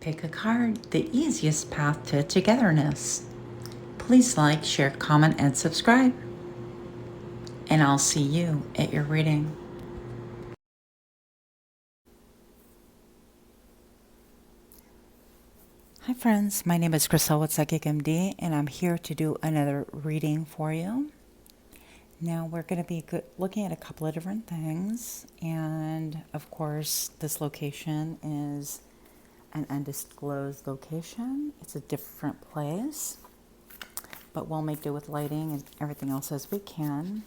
Pick a card, the easiest path to togetherness. Please like, share, comment, and subscribe. And I'll see you at your reading. Hi friends, my name is Crystal with Psychic MD, and I'm here to do another reading for you. Now we're going to be looking at a couple of different things, and of course this location is an undisclosed location. It's a different place, but we'll make do with lighting and everything else as we can.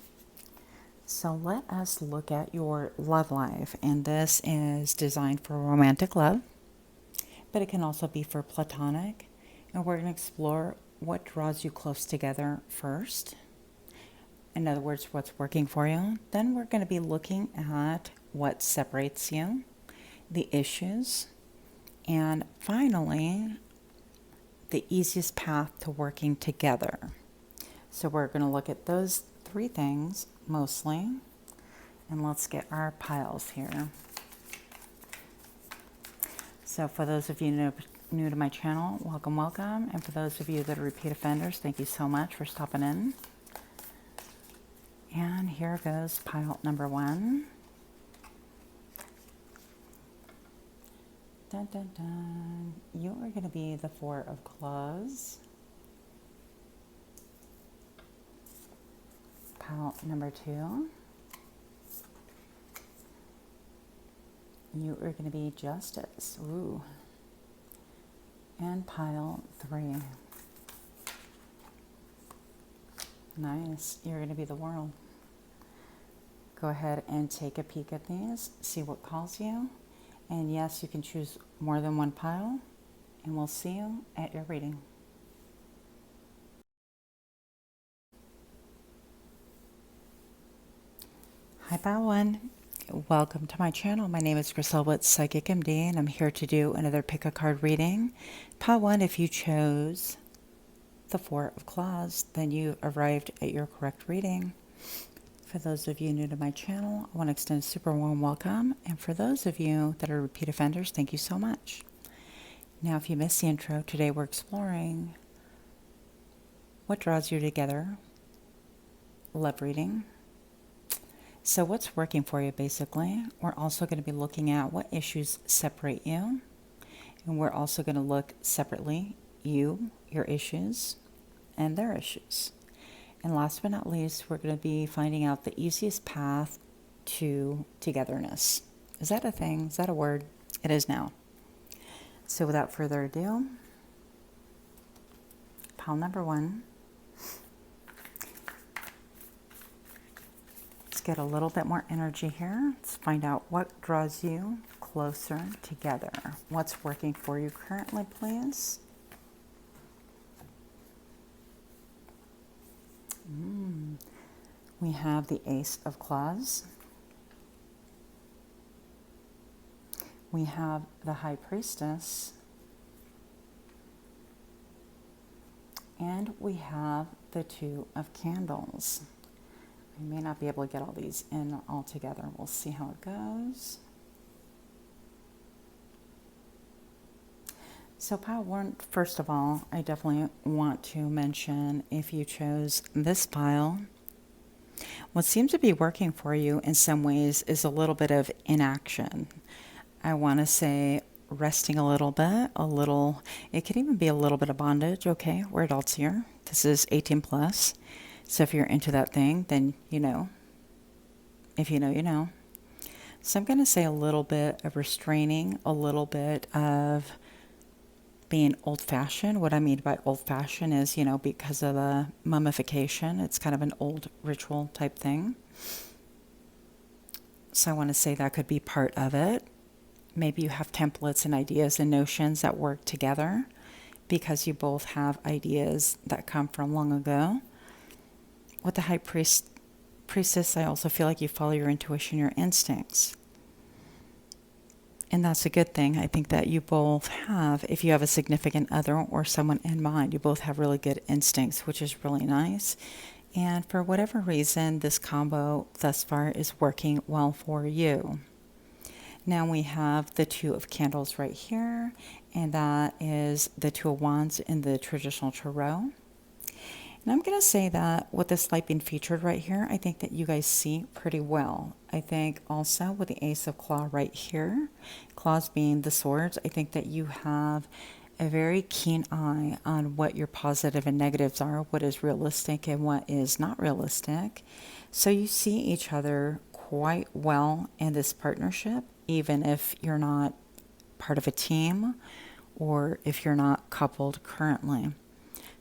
So let us look at your love life, and this is designed for romantic love, but it can also be for platonic, and we're going to explore what draws you close together first. In other words, what's working for you. Then we're going to be looking at what separates you, the issues, and finally, the easiest path to working together. So we're going to look at those three things mostly. And let's get our piles here. So for those of you new to my channel, welcome, welcome. And for those of you that are repeat offenders, thank you so much for stopping in. And here goes pile number one. Dun, dun, dun. You are going to be the Four of Claws. Pile number two. You are going to be Justice. Ooh. And pile three. Nice. You're going to be the World. Go ahead and take a peek at these. See what calls you. And yes, you can choose more than one pile. And we'll see you at your reading. Hi, pile one. Welcome to my channel. My name is Crystal with Psychic MD, and I'm here to do another pick a card reading. Pile one, if you chose the Four of Claws, then you arrived at your correct reading. For those of you new to my channel, I want to extend a super warm welcome. And for those of you that are repeat offenders, thank you so much. Now, if you missed the intro, today we're exploring what draws you together, love reading. So what's working for you, basically. We're also going to be looking at what issues separate you. And we're also going to look separately, you, your issues, and their issues. And last but not least, we're going to be finding out the easiest path to togetherness. Is that a thing? Is that a word? It is now. So without further ado, pile number one. Let's get a little bit more energy here. Let's find out what draws you closer together. What's working for you currently, please? We have the Ace of Claws. We have the High Priestess. And we have the Two of Candles. I may not be able to get all these in all together. We'll see how it goes. So pile one, first of all, I definitely want to mention, if you chose this pile, what seems to be working for you in some ways is a little bit of inaction. I want to say resting a little bit, it could even be a little bit of bondage, okay? We're adults here. This is 18 plus. So if you're into that thing, then you know. If you know, you know. So I'm going to say a little bit of restraining, a little bit of being old-fashioned. What I mean by old-fashioned is, you know, because of the mummification, it's kind of an old ritual type thing. So I want to say that could be part of it. Maybe you have templates and ideas and notions that work together because you both have ideas that come from long ago. With the High Priestess, I also feel like you follow your intuition, your instincts. And that's a good thing. I think that you both have, if you have a significant other or someone in mind, you both have really good instincts, which is really nice. And for whatever reason, this combo thus far is working well for you. Now we have the Two of Candles right here, and that is the Two of Wands in the traditional tarot. And I'm going to say that with this light being featured right here, I think that you guys see pretty well. I think also with the Ace of Claw right here, claws being the swords, I think that you have a very keen eye on what your positive and negatives are, what is realistic and what is not realistic. So you see each other quite well in this partnership, even if you're not part of a team or if you're not coupled currently.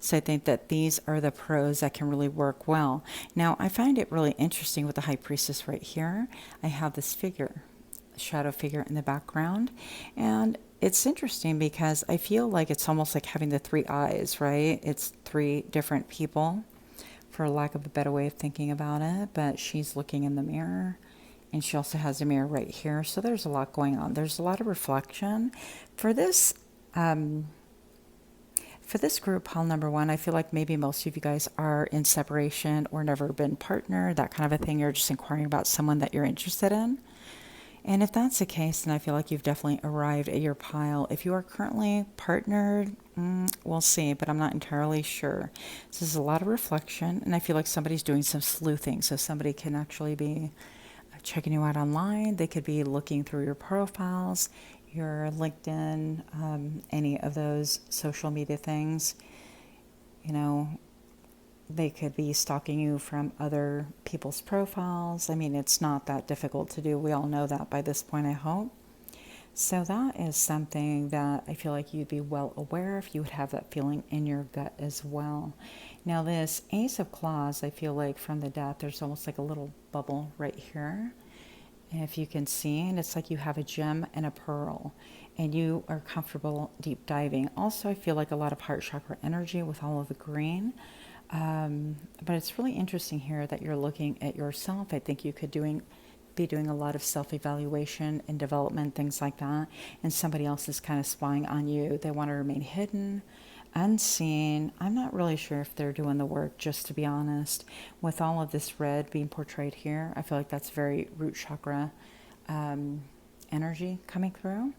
So I think that these are the pros that can really work well. Now, I find it really interesting with the High Priestess right here. I have this figure, shadow figure in the background. And it's interesting because I feel like it's almost like having the three eyes, right? It's three different people, for lack of a better way of thinking about it. But she's looking in the mirror, and she also has a mirror right here. So there's a lot going on. There's a lot of reflection. For this group, pile number one, I feel like maybe most of you guys are in separation or never been partnered, that kind of a thing. You're just inquiring about someone that you're interested in. And if that's the case, then I feel like you've definitely arrived at your pile. If you are currently partnered, we'll see, but I'm not entirely sure. This is a lot of reflection, and I feel like somebody's doing some sleuthing. So somebody can actually be checking you out online. They could be looking through your profiles, your LinkedIn, any of those social media things. You know, they could be stalking you from other people's profiles. I mean, it's not that difficult to do. We all know that by this point, I hope. So that is something that I feel like you'd be well aware if you would have that feeling in your gut as well. Now, this Ace of Claws, I feel like from the Death, there's almost like a little bubble right here, if you can see, and it's like you have a gem and a pearl, and you are comfortable deep diving. Also, I feel like a lot of heart chakra energy with all of the green. But it's really interesting here that you're looking at yourself. I think you could be doing a lot of self-evaluation and development, things like that. And somebody else is kind of spying on you. They want to remain hidden, unseen. I'm not really sure if they're doing the work, just to be honest. With all of this red being portrayed here, I feel like that's very root chakra energy coming through.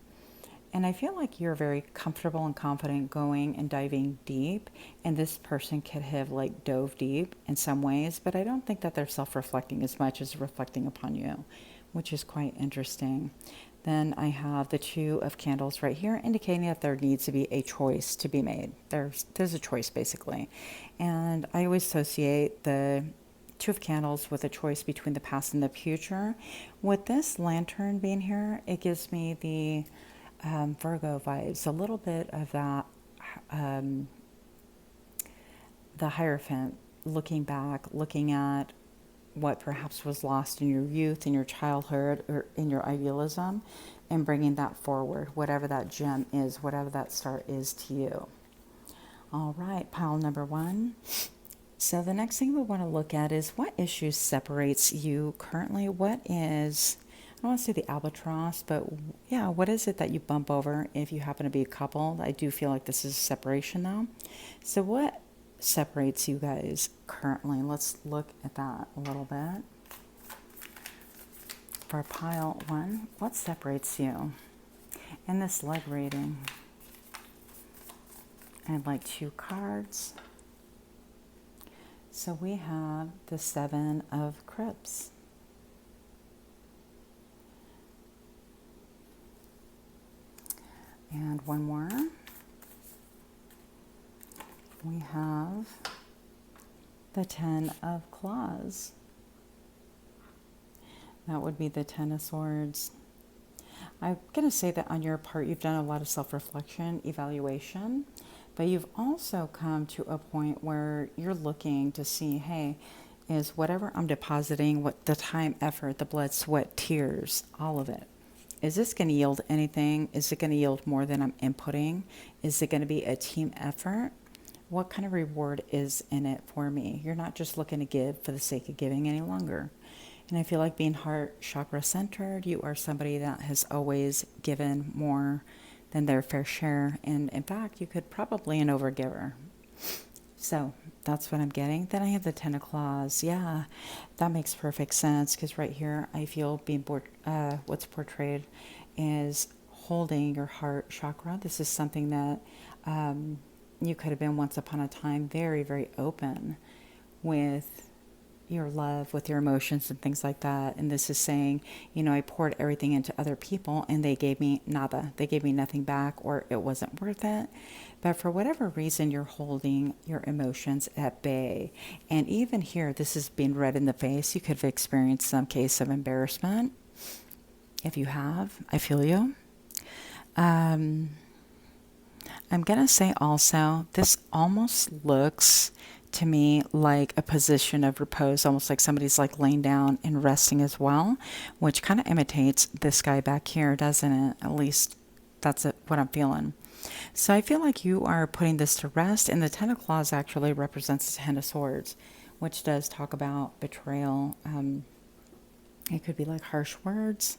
And I feel like you're very comfortable and confident going and diving deep. And this person could have like dove deep in some ways, but I don't think that they're self-reflecting as much as reflecting upon you, which is quite interesting. Then I have the Two of Candles right here, indicating that there needs to be a choice to be made. There's a choice, basically. And I always associate the Two of Candles with a choice between the past and the future. With this lantern being here, it gives me the Virgo vibes, a little bit of that, the Hierophant, looking back, looking at what perhaps was lost in your youth, in your childhood, or in your idealism, and bringing that forward, whatever that gem is, whatever that star is to you. All right, pile number one. So the next thing we want to look at is what issues separates you currently. What is, I don't want to say the albatross, but yeah, what is it that you bump over if you happen to be a couple? I do feel like this is a separation though. So what separates you guys currently? Let's look at that a little bit. For pile one, what separates you? In this leg reading, I'd like 2 cards. So we have the Seven of Cups. And one more. We have the Ten of Claws. That would be the Ten of Swords. I'm going to say that on your part, you've done a lot of self-reflection, evaluation, but you've also come to a point where you're looking to see, hey, is whatever I'm depositing, what the time, effort, the blood, sweat, tears, all of it, is this going to yield anything? Is it going to yield more than I'm inputting? Is it going to be a team effort? What kind of reward is in it for me? You're not just looking to give for the sake of giving any longer. And I feel like being heart chakra centered, you are somebody that has always given more than their fair share. And in fact, you could probably an overgiver. So that's what I'm getting. Then I have the Ten of Claws. Yeah, that makes perfect sense because right here I feel being what's portrayed is holding your heart chakra. This is something that you could have been once upon a time very, very open with your love, with your emotions and things like that. And this is saying, you know, I poured everything into other people and they gave me nada. They gave me nothing back, or it wasn't worth it. But for whatever reason, you're holding your emotions at bay. And even here, this is being read in the face. You could have experienced some case of embarrassment. If you have, I feel you. I'm going to say also, this almost looks to me like a position of repose, almost like somebody's like laying down and resting as well, which kind of imitates this guy back here, doesn't it? At least that's what I'm feeling. So I feel like you are putting this to rest, and the Ten of Claws actually represents the Ten of Swords, which does talk about betrayal. It could be like harsh words.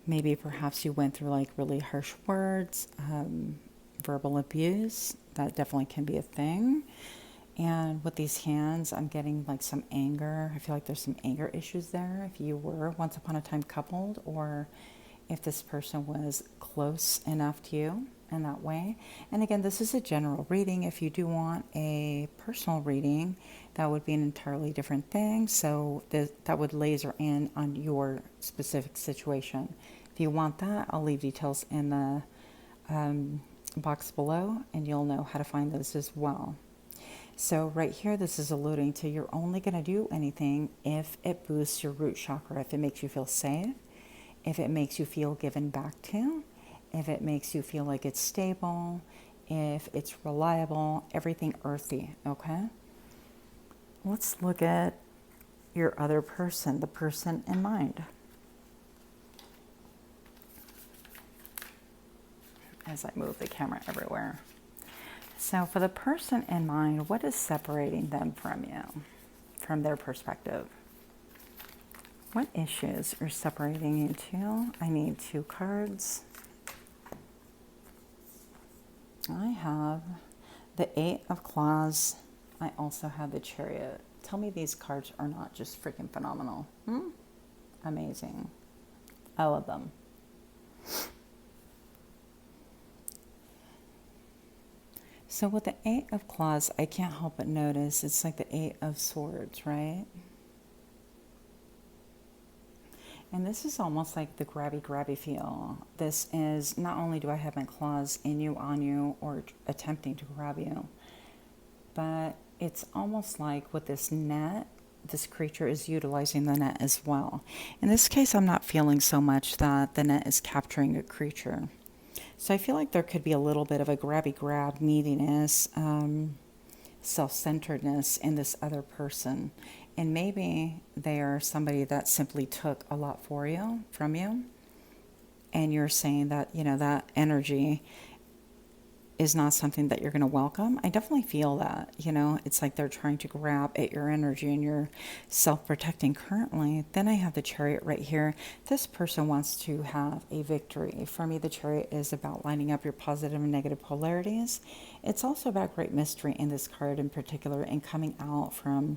Maybe perhaps you went through like really harsh words, verbal abuse. That definitely can be a thing. And with these hands, I'm getting like some anger. I feel like there's some anger issues there if you were once upon a time coupled, or if this person was close enough to you in that way. And again, this is a general reading. If you do want a personal reading, that would be an entirely different thing. So that would laser in on your specific situation. If you want that, I'll leave details in the box below, and you'll know how to find those as well. So right here, this is alluding to you're only going to do anything if it boosts your root chakra, if it makes you feel safe, if it makes you feel given back to, if it makes you feel like it's stable, if it's reliable, everything earthy, okay? Let's look at your other person, the person in mind. As I move the camera everywhere. So for the person in mind, what is separating them from you, from their perspective? What issues are separating you two? I need 2 cards. I have the 8 of Claws. I also have the Chariot. Tell me these cards are not just freaking phenomenal. Amazing. I love them. So with the 8 of Claws, I can't help but notice it's like the 8 of Swords, right? And this is almost like the grabby feel. This is, not only do I have my claws in you, on you, or attempting to grab you, but it's almost like with this net, this creature is utilizing the net as well. In this case, I'm not feeling so much that the net is capturing a creature. So I feel like there could be a little bit of a grab, neediness, self-centeredness in this other person. And maybe they are somebody that simply took a lot from you. And you're saying that, you know, that energy is not something that you're going to welcome. I definitely feel that, you know, it's like they're trying to grab at your energy and you're self-protecting currently. Then I have the Chariot right here. This person wants to have a victory. For me, the Chariot is about lining up your positive and negative polarities. It's also about great mystery in this card in particular, and coming out from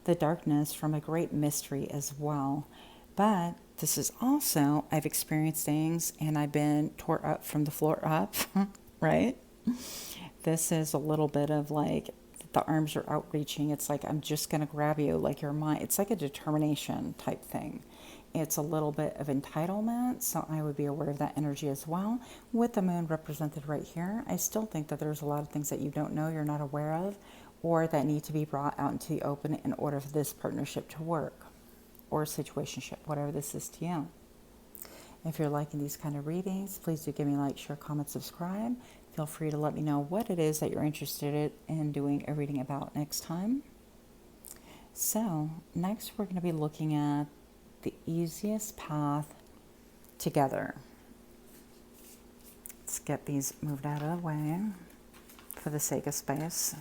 the darkness, from a great mystery as well. But this is also, I've experienced things and I've been tore up from the floor up, right? This is a little bit of like the arms are outreaching. It's like, I'm just going to grab you, like you're mine. It's like a determination type thing. It's a little bit of entitlement, so I would be aware of that energy as well. With the moon represented right here, I still think that there's a lot of things that you don't know, you're not aware of, or that need to be brought out into the open in order for this partnership to work, or situationship, whatever this is to you. If you're liking these kind of readings, please do give me a like, share, comment, subscribe. Feel free to let me know what it is that you're interested in doing a reading about next time. So next we're going to be looking at the easiest path together. Let's get these moved out of the way for the sake of space.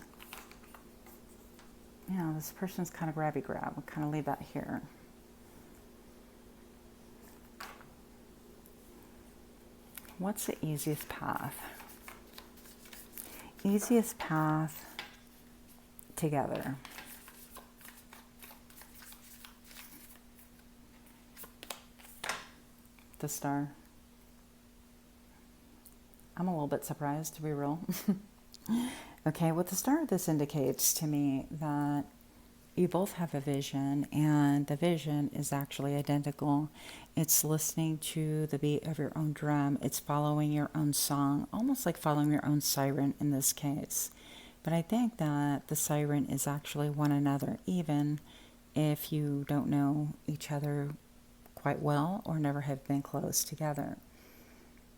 Yeah, this person's kind of grab. We'll kind of leave that here. What's the easiest path? Easiest path together. The Star. I'm a little bit surprised, to be real. Okay, with the star, this indicates to me that you both have a vision, and the vision is actually identical. It's listening to the beat of your own drum. It's following your own song, almost like following your own siren in this case. But I think that the siren is actually one another, even if you don't know each other quite well or never have been close together.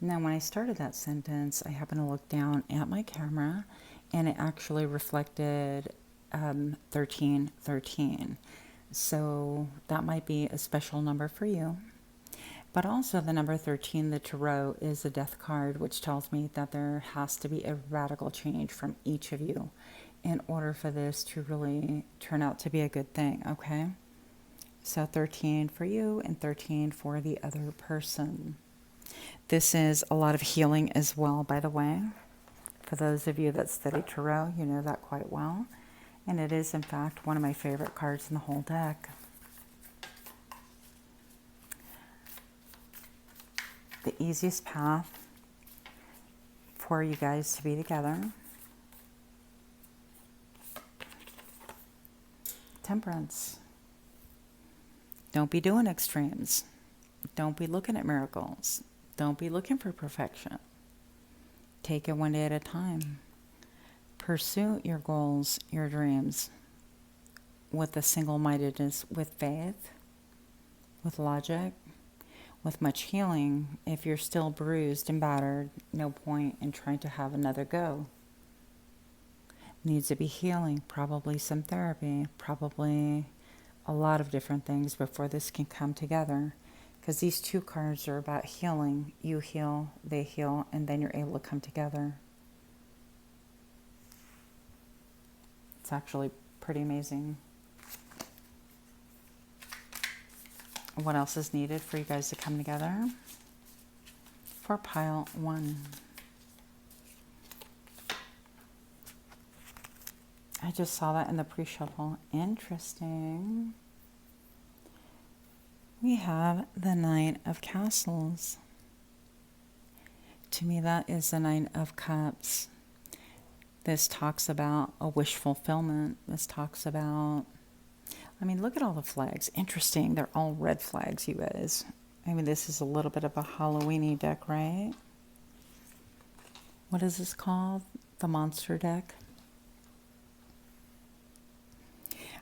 Now, when I started that sentence, I happened to look down at my camera, and it actually reflected 1313. So that might be a special number for you. But also the number 13, the tarot, is a death card, which tells me that there has to be a radical change from each of you in order for this to really turn out to be a good thing, okay? So 13 for you and 13 for the other person. This is a lot of healing as well, by the way. For those of you that study tarot, you know that quite well. And it is, in fact, one of my favorite cards in the whole deck. The easiest path for you guys to be together. Temperance. Don't be doing extremes. Don't be looking at miracles. Don't be looking for perfection. Take it one day at a time. Pursue your goals, your dreams, with a single-mindedness, with faith, with logic, with much healing. If you're still bruised and battered, no point in trying to have another go. Needs to be healing, probably some therapy, probably a lot of different things before this can come together. Because these two cards are about healing. You heal, they heal, and then you're able to come together. It's actually pretty amazing. What else is needed for you guys to come together? For pile 1. I just saw that in the pre-shuffle. Interesting. We have the 9 of Castles. To me, that is the 9 of Cups. This talks about a wish fulfillment. This talks about, I mean, look at all the flags. Interesting. They're all red flags, you guys. I mean, this is a little bit of a Halloween-y deck, right? What is this called? The monster deck?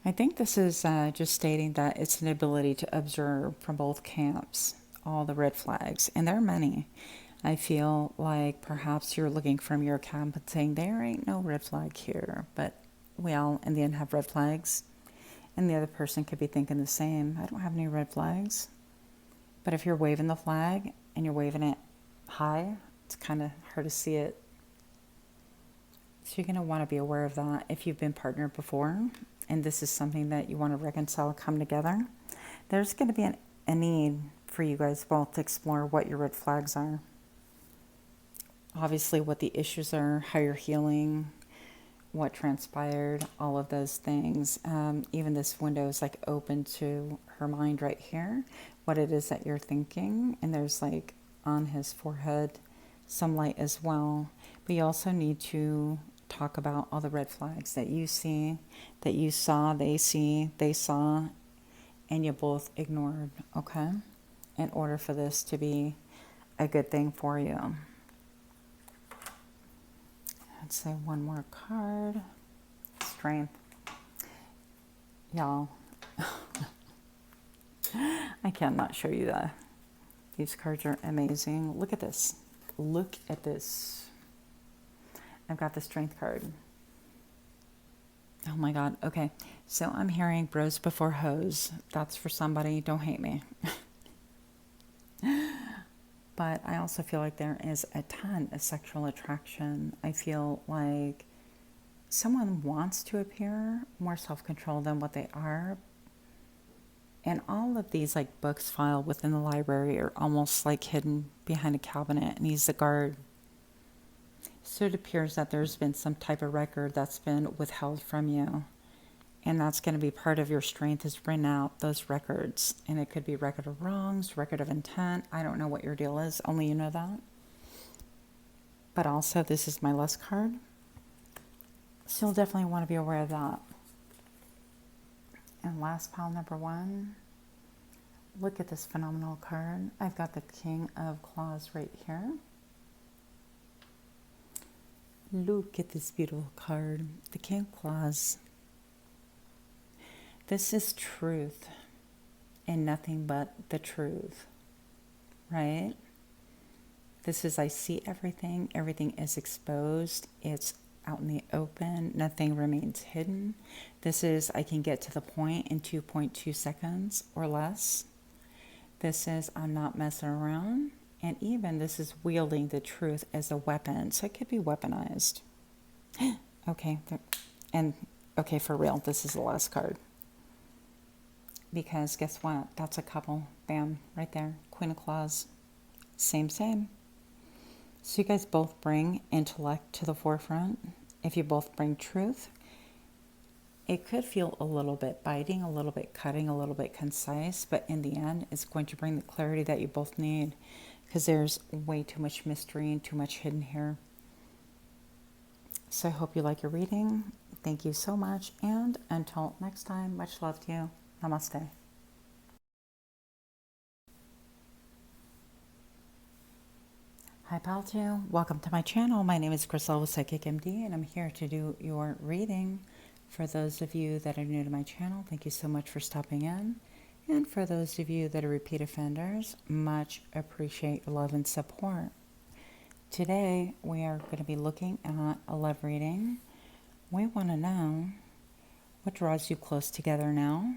I think this is just stating that it's an ability to observe from both camps all the red flags, and there are many. I feel like perhaps you're looking from your camp and saying, there ain't no red flag here, but we all in the end have red flags, and the other person could be thinking the same. I don't have any red flags. But if you're waving the flag and you're waving it high, it's kind of hard to see it. So you're going to want to be aware of that if you've been partnered before, and this is something that you want to reconcile, come together. There's going to be a need for you guys both to explore what your red flags are. Obviously, what the issues are, how you're healing, what transpired, all of those things. Even this window is like open to her mind right here, what it is that you're thinking. And there's like on his forehead some light as well. But you also need to talk about all the red flags that you see, that you saw, they see, they saw, and you both ignored, okay? In order for this to be a good thing for you. Let's say one more card. Strength. Y'all, I cannot show you that. These cards are amazing. Look at this. Look at this. I've got the Strength card. Oh my God. Okay. So I'm hearing bros before hoes. That's for somebody. Don't hate me. But I also feel like there is a ton of sexual attraction. I feel like someone wants to appear more self-controlled than what they are. And all of these like books filed within the library are almost like hidden behind a cabinet, and he's the guard. So it appears that there's been some type of record that's been withheld from you. And that's going to be part of your strength, is bring out those records. And it could be record of wrongs, record of intent. I don't know what your deal is. Only you know that. but also this is my lust card. So you'll definitely want to be aware of that. And last pile number 1. Look at this phenomenal card. I've got the King of Claws right here. Look at this beautiful card. The King of Claws. This is truth and nothing but the truth, right? This is, I see everything. Everything is exposed. It's out in the open. Nothing remains hidden. This is, I can get to the point in 2.2 seconds or less. This is, I'm not messing around. And even this is wielding the truth as a weapon. So it could be weaponized. Okay. And okay, for real, this is the last card. Because guess what? That's a couple. Bam, right there. Queen of Claws. Same. So you guys both bring intellect to the forefront. If you both bring truth, it could feel a little bit biting, a little bit cutting, a little bit concise, but in the end, it's going to bring the clarity that you both need, because there's way too much mystery and too much hidden here. So I hope you like your reading. Thank you so much, and until next time, much love to you. Namaste. Hi pal 2, welcome to my channel. My name is Chriselle with Psychic MD, and I'm here to do your reading. For those of you that are new to my channel, thank you so much for stopping in. And for those of you that are repeat offenders, much appreciate your love and support. Today, we are going to be looking at a love reading. We want to know what draws you close together now.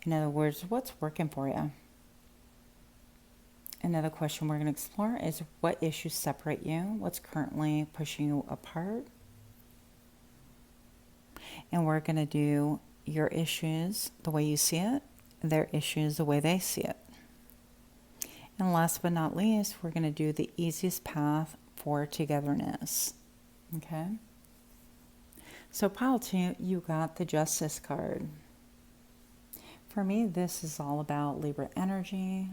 In other words, what's working for you? Another question we're going to explore is what issues separate you? What's currently pushing you apart? And we're going to do your issues the way you see it, their issues the way they see it. And last but not least, we're going to do the easiest path for togetherness. Okay? So pile 2, you got the Justice card. For me, this is all about Libra energy.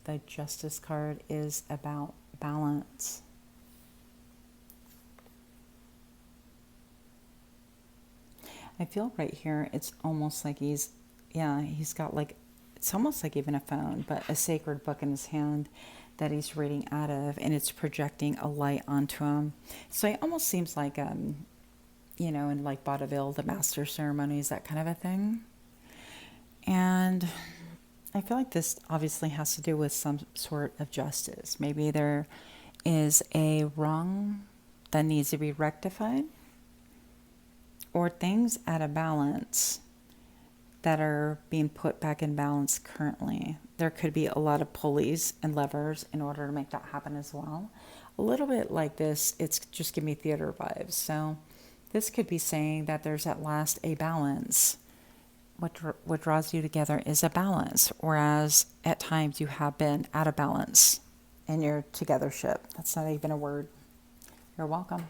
The Justice card is about balance. I feel right here, it's almost like he's got like, it's almost like even a phone, but a sacred book in his hand that he's reading out of, and it's projecting a light onto him. So it almost seems like, you know, in like vaudeville, the master ceremonies, that kind of a thing. And I feel like this obviously has to do with some sort of justice. Maybe there is a wrong that needs to be rectified, or things at a balance that are being put back in balance currently. There could be a lot of pulleys and levers in order to make that happen as well. A little bit like this, it's just giving me theater vibes. So this could be saying that there's at last a balance. What draws you together is a balance, whereas at times you have been out of balance in your togethership. That's not even a word. You're welcome.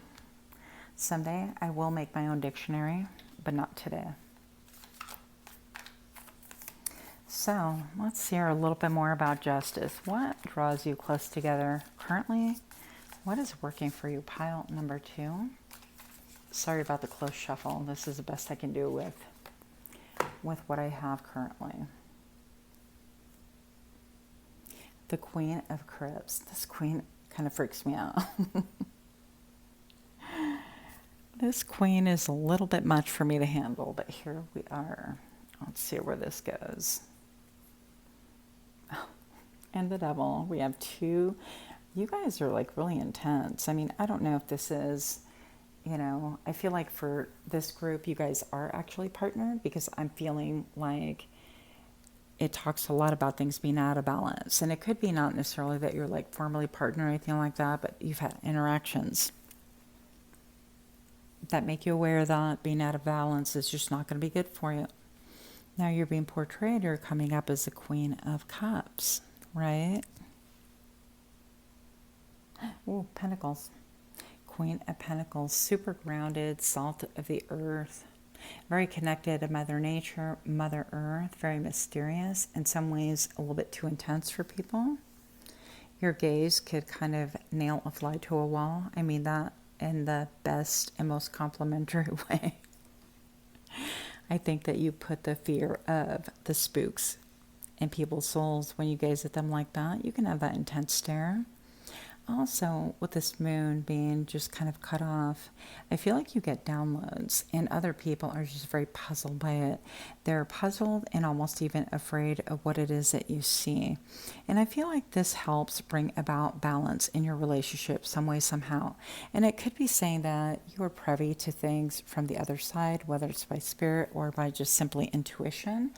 Someday I will make my own dictionary, but not today. So let's hear a little bit more about justice. What draws you close together currently? What is working for you? Pile number 2. Sorry about the close shuffle. This is the best I can do with what I have currently. The Queen of Cups. This queen kind of freaks me out. This queen is a little bit much for me to handle, but here we are. Let's see where this goes. And the Devil. We have 2. You guys are like really intense. I mean, I don't know if this is, you know, I feel like for this group, you guys are actually partnered, because I'm feeling like it talks a lot about things being out of balance. And it could be not necessarily that you're like formally partnered or anything like that, but you've had interactions that make you aware that being out of balance is just not going to be good for you. Now you're being portrayed, you're coming up as the Queen of Cups, right? Ooh, Pentacles. Queen of Pentacles, super grounded, salt of the earth, very connected to Mother Nature, Mother Earth, very mysterious, in some ways a little bit too intense for people. Your gaze could kind of nail a fly to a wall. I mean that in the best and most complimentary way. I think that you put the fear of the spooks in people's souls when you gaze at them like that. You can have that intense stare. Also, with this moon being just kind of cut off, I feel like you get downloads, and other people are just very puzzled by it. They're puzzled and almost even afraid of what it is that you see. And I feel like this helps bring about balance in your relationship some way, somehow. And it could be saying that you are privy to things from the other side, whether it's by spirit or by just simply intuition,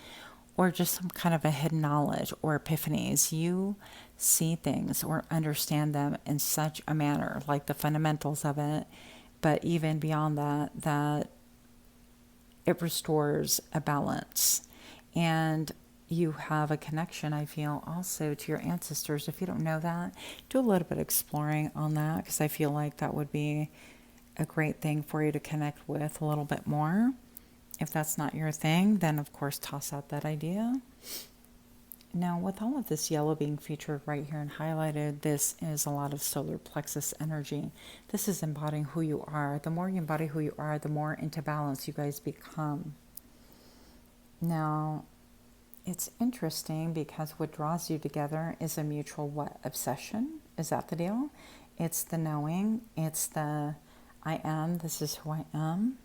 or just some kind of a hidden knowledge or epiphanies. You see things or understand them in such a manner, like the fundamentals of it, but even beyond that, that it restores a balance. And you have a connection, I feel, also to your ancestors. If you don't know that, do a little bit of exploring on that, because I feel like that would be a great thing for you to connect with a little bit more. If that's not your thing, then of course toss out that idea. Now, with all of this yellow being featured right here and highlighted, this is a lot of solar plexus energy. This is embodying who you are. The more you embody who you are, the more into balance you guys become. Now, it's interesting because what draws you together is a mutual what? Obsession? Is that the deal? It's the knowing. It's the I am. This is who I am.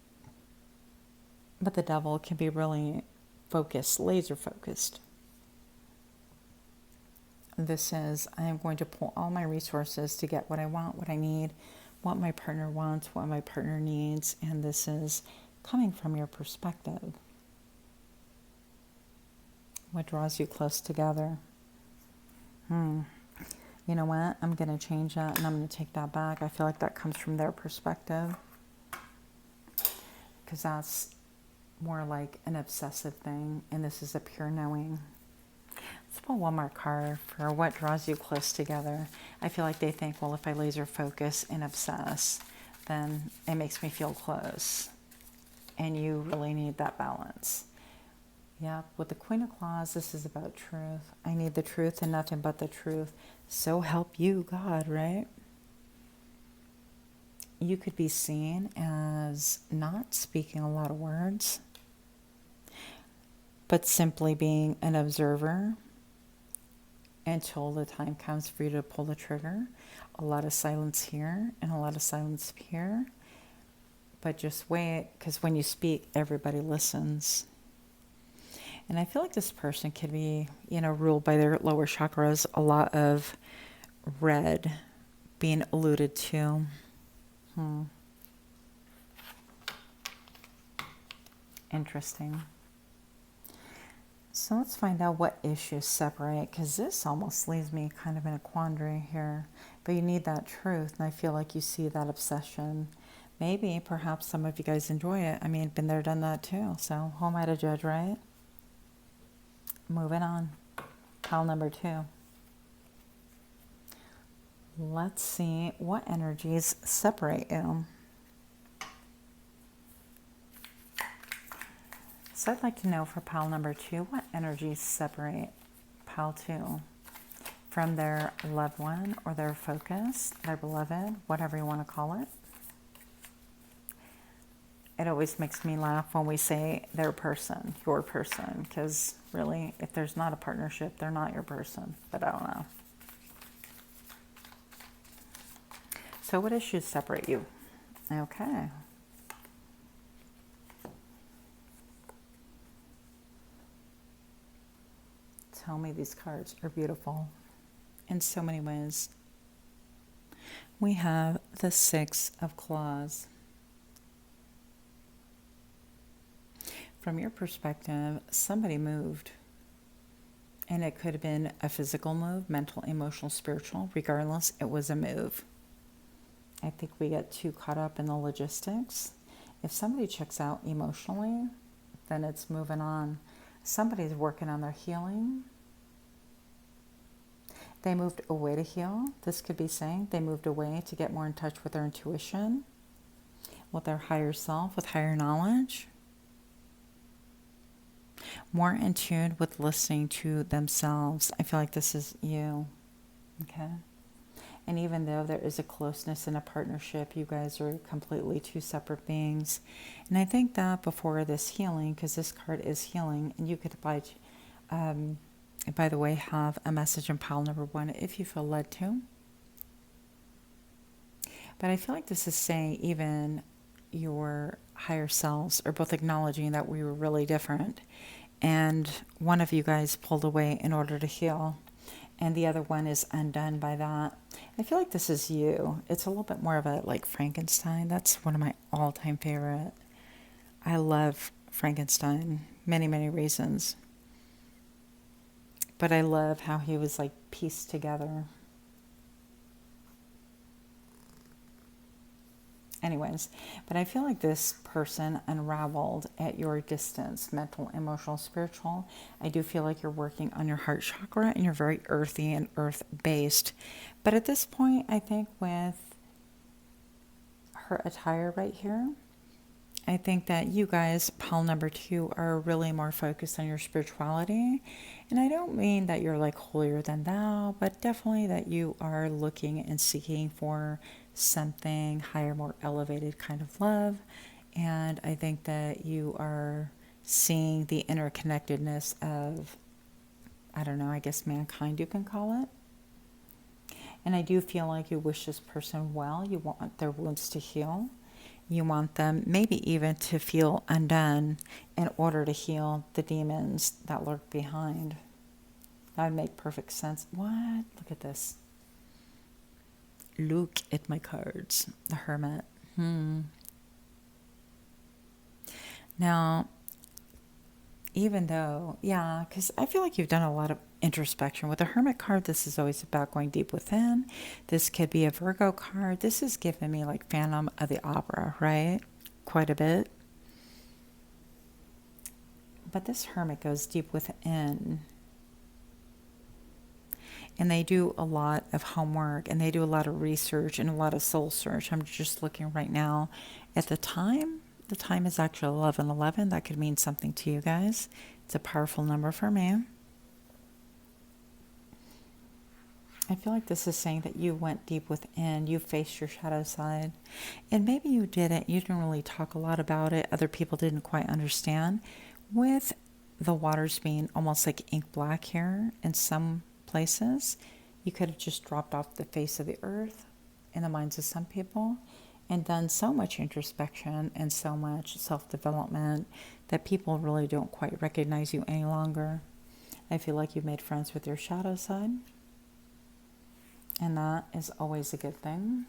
But the devil can be really focused, laser focused. This is, I am going to pull all my resources to get what I want, what I need, what my partner wants, what my partner needs. And this is coming from your perspective. What draws you close together? You know what? I'm going to change that and I'm going to take that back. I feel like that comes from their perspective, because that's more like an obsessive thing, and this is a pure knowing. Let's pull one more card for what draws you close together. I feel like they think, well, if I laser focus and obsess, then it makes me feel close. And you really need that balance. Yeah, with the Queen of Claws, this is about truth. I need the truth and nothing but the truth. So help you, God, right? You could be seen as not speaking a lot of words, but simply being an observer until the time comes for you to pull the trigger. A lot of silence here and a lot of silence here. But just wait, because when you speak, everybody listens. And I feel like this person could be, ruled by their lower chakras. A lot of red being alluded to. Interesting. So let's find out what issues separate, because this almost leaves me kind of in a quandary here. But you need that truth, and I feel like you see that obsession. Maybe, perhaps some of you guys enjoy it. I mean, been there, done that too. So who am I to judge, right? Moving on. Pile number 2. Let's see what energies separate you. So I'd like to know for pile number 2, what energies separate pile 2 from their loved one or their focus, their beloved, whatever you want to call it. It always makes me laugh when we say their person, your person, because really, if there's not a partnership, they're not your person, but I don't know. So what issues separate you? Okay. Tell me, these cards are beautiful in so many ways. We have the 6 of Claws. From your perspective, somebody moved. And it could have been a physical move, mental, emotional, spiritual. Regardless, it was a move. I think we get too caught up in the logistics. If somebody checks out emotionally, then it's moving on. Somebody's working on their healing. They moved away to heal. This could be saying they moved away to get more in touch with their intuition, with their higher self, with higher knowledge. More in tune with listening to themselves. I feel like this is you. Okay. And even though there is a closeness in a partnership, you guys are completely two separate beings. And I think that before this healing, because this card is healing, and you could, by the way, have a message in pile number 1 if you feel led to. But I feel like this is saying even your higher selves are both acknowledging that we were really different. And one of you guys pulled away in order to heal. And the other one is undone by that. I feel like this is you. It's a little bit more of a like Frankenstein. That's one of my all-time favorite. I love Frankenstein. Many, many reasons. But I love how he was like pieced together. Anyways, but I feel like this person unraveled at your distance, mental, emotional, spiritual. I do feel like you're working on your heart chakra and you're very earthy and earth-based. But at this point, I think with her attire right here, I think that you guys, pile number 2, are really more focused on your spirituality. And I don't mean that you're like holier than thou, but definitely that you are looking and seeking for something higher, more elevated kind of love. And I think that you are seeing the interconnectedness of, I don't know, I guess mankind you can call it. And I do feel like you wish this person well. You want their wounds to heal. You want them maybe even to feel undone in order to heal the demons that lurk behind. That would make perfect sense. What? Look at this. Look at my cards. The Hermit. Now, even though, yeah, because I feel like you've done a lot of introspection. With the Hermit card, this is always about going deep within. This could be a Virgo card. This is giving me like Phantom of the Opera, right? Quite a bit. But this Hermit goes deep within. And they do a lot of homework and they do a lot of research and a lot of soul search. I'm just looking right now at the time. The time is actually 11:11. That could mean something to you guys. It's a powerful number for me. I feel like this is saying that you went deep within, you faced your shadow side. And maybe you didn't really talk a lot about it. Other people didn't quite understand. With the waters being almost like ink black here in some places, you could have just dropped off the face of the earth in the minds of some people and done so much introspection and so much self-development that people really don't quite recognize you any longer. I feel like you've made friends with your shadow side. And that is always a good thing.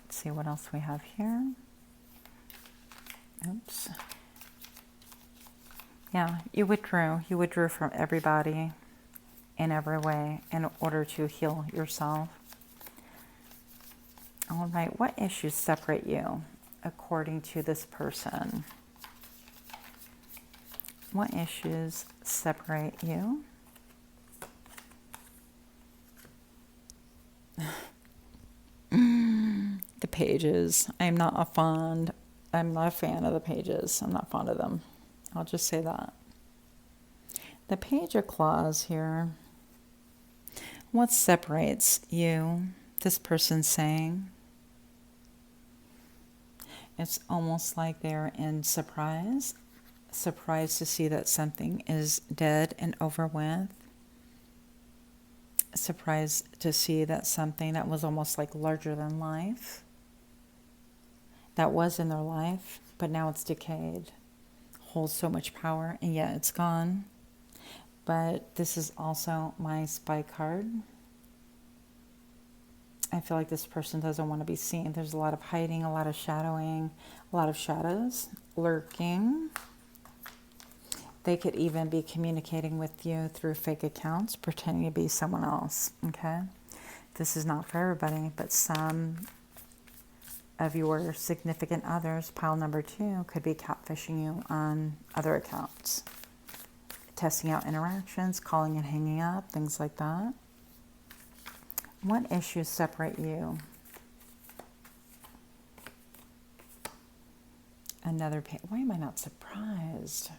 Let's see what else we have here. Oops. Yeah, you withdrew. You withdrew from everybody in every way in order to heal yourself. All right, what issues separate you according to this person? What issues separate you? The pages. I'm not a fan of the pages. I'm not fond of them. I'll just say that. The Page of Claws here. What separates you? This person's saying. It's almost like they're in surprise. Surprised to see that something is dead and over with. Surprised to see that something that was almost like larger than life, that was in their life, but now it's decayed, holds so much power, and yet it's gone. But this is also my spy card. I feel like this person doesn't want to be seen. There's a lot of hiding, a lot of shadowing, a lot of shadows lurking. They could even be communicating with you through fake accounts, pretending to be someone else, okay? This is not for everybody, but some of your significant others, pile number 2, could be catfishing you on other accounts. Testing out interactions, calling and hanging up, things like that. What issues separate you? Another page. Why am I not surprised?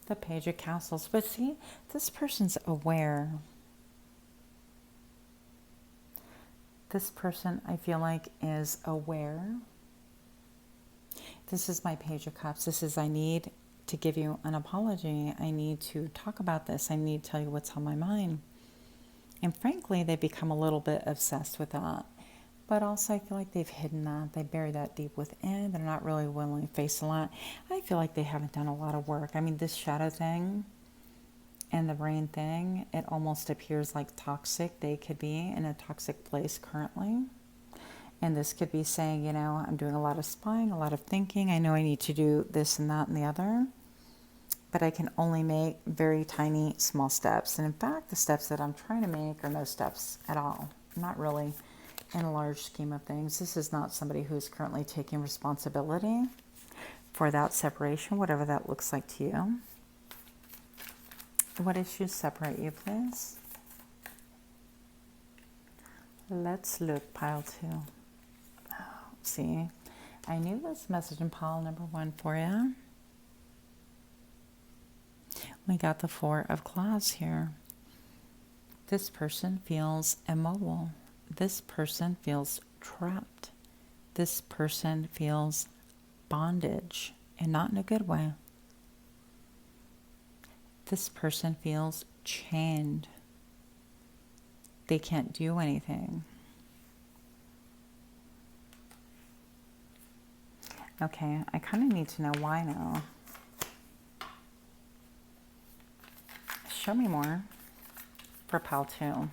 The Page of Castles. But see, this person's aware. This person, I feel like, is aware. This is my Page of Cups. This is, I need to give you an apology. I need to talk about this. I need to tell you what's on my mind. And frankly, they become a little bit obsessed with that. But also, I feel like they've hidden that. They bury that deep within. They're not really willing to face a lot. I feel like they haven't done a lot of work. I mean, this shadow thing and the brain thing, it almost appears like toxic. They could be in a toxic place currently. And this could be saying, you know, I'm doing a lot of spying, a lot of thinking. I know I need to do this and that and the other. But I can only make very tiny, small steps. And in fact, the steps that I'm trying to make are no steps at all. Not really in a large scheme of things. This is not somebody who's currently taking responsibility for that separation, whatever that looks like to you. What issues separate you, please? Let's look, pile 2. Oh, see, I knew this message in pile number 1 for you. We got the 4 of Claws here. This person feels immobile. This person feels trapped. This person feels bondage, and not in a good way. This person feels chained. They can't do anything. Okay, I kind of need to know why now. Show me more for pile 2.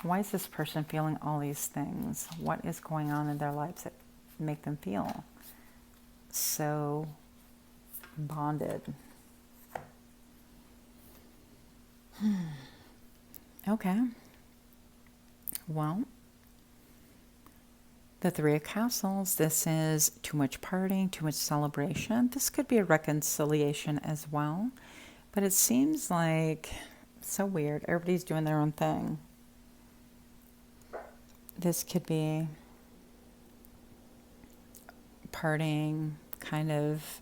Why is this person feeling all these things? What is going on in their lives that make them feel so bonded? Okay. Well, the 3 of Castles, this is too much partying, too much celebration. This could be a reconciliation as well. But it seems like so weird. Everybody's doing their own thing. This could be partying kind of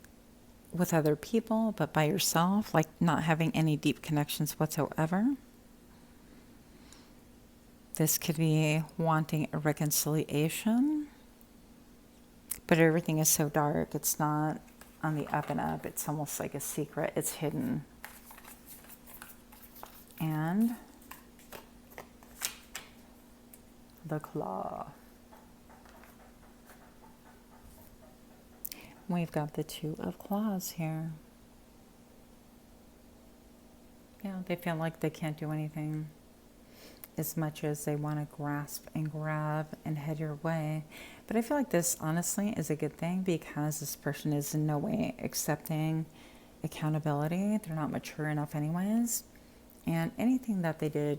with other people, but by yourself, like not having any deep connections whatsoever. This could be wanting a reconciliation, but everything is so dark. It's not on the up and up. It's almost like a secret. It's hidden. And the Claw. We've got the 2 of Claws here. Yeah, they feel like they can't do anything as much as they want to grasp and grab and head your way. But I feel like this, honestly, is a good thing because this person is in no way accepting accountability. They're not mature enough anyways. And anything that they did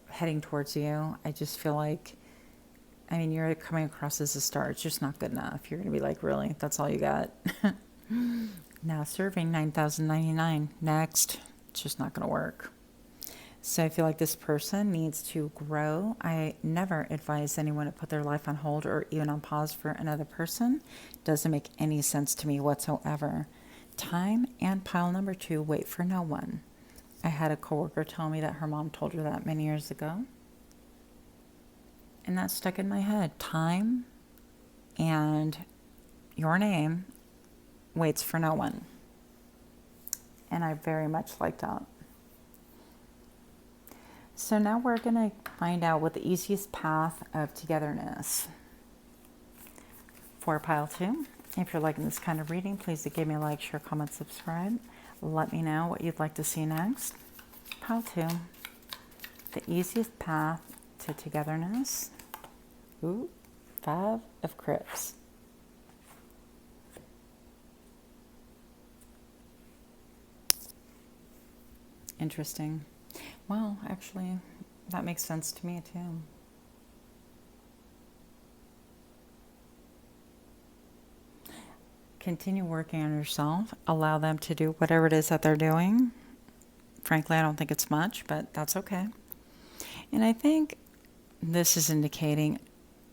heading towards you, I just feel like, I mean, you're coming across as a star. It's just not good enough. You're going to be like, really? That's all you got? Now serving 9,099. Next. It's just not going to work. So I feel like this person needs to grow. I never advise anyone to put their life on hold or even on pause for another person. Doesn't make any sense to me whatsoever. Time and pile number 2, wait for no one. I had a coworker tell me that her mom told her that many years ago. And that stuck in my head. Time and your name waits for no one. And I very much like that. So now we're going to find out what the easiest path of togetherness for pile 2. If you're liking this kind of reading, please give me a like, share, comment, subscribe. Let me know what you'd like to see next. Pile 2. The easiest path to togetherness. Ooh, 5 of Crypts. Interesting. Well, actually, that makes sense to me too. Continue working on yourself. Allow them to do whatever it is that they're doing. Frankly, I don't think it's much, but that's okay. And I think this is indicating